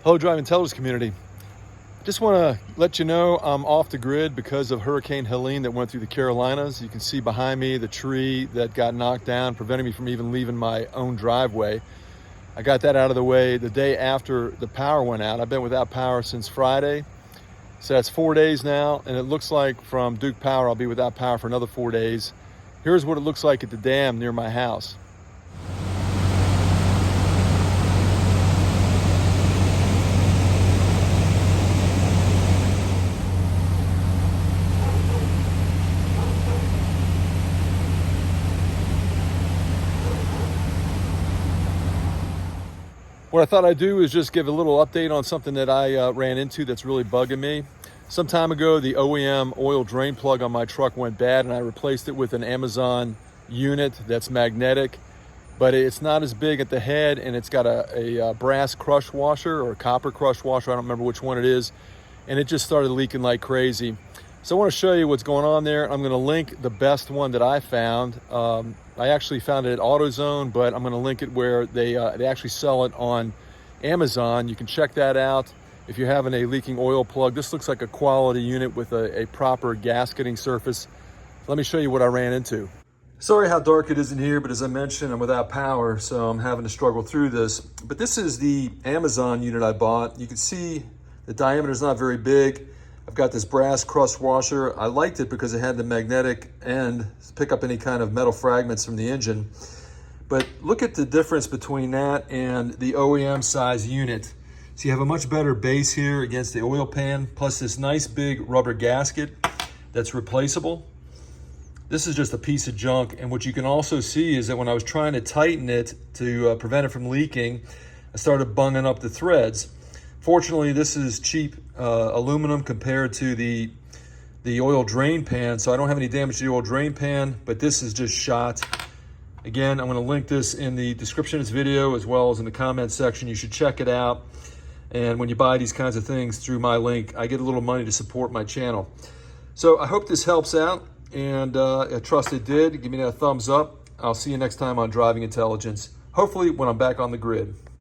Hello, Drive Intelligence community. Just want to let you know I'm off the grid because of Hurricane Helene that went through the Carolinas. You can see behind me the tree that got knocked down, preventing me from even leaving my own driveway. I got that out of the way the day after the power went out. I've been without power since Friday. So that's 4 days now, and it looks like from Duke Power I'll be without power for another 4 days. Here's what it looks like at the dam near my house. What I thought I'd do is just give a little update on something that I ran into that's really bugging me. Some time ago, the OEM oil drain plug on my truck went bad, and I replaced it with an Amazon unit that's magnetic, but it's not as big at the head, and it's got a brass crush washer or a copper crush washer. I don't remember which one it is, and it just started leaking like crazy. So I want to show you what's going on there. I'm going to link the best one that I found. I actually found it at AutoZone, but I'm going to link it where they actually sell it on Amazon. You can check that out if you're having a leaking oil plug. This looks like a quality unit with a proper gasketing surface. Let me show you what I ran into. Sorry how dark it is in here, but as I mentioned, I'm without power, so I'm having to struggle through this. But this is the Amazon unit I bought. You can see the diameter is not very big. I've got this brass crush washer. I liked it because it had the magnetic end to pick up any kind of metal fragments from the engine. But look at the difference between that and the OEM size unit. So you have a much better base here against the oil pan, plus this nice big rubber gasket that's replaceable. This is just a piece of junk. And what you can also see is that when I was trying to tighten it to prevent it from leaking, I started bunging up the threads. Fortunately, this is cheap aluminum compared to the oil drain pan, so I don't have any damage to the oil drain pan, but this is just shot. Again, I'm going to link this in the description of this video as well as in the comment section. You should check it out. And when you buy these kinds of things through my link, I get a little money to support my channel. So I hope this helps out, and I trust it did. Give me that thumbs up. I'll see you next time on Driving Intelligence, hopefully when I'm back on the grid.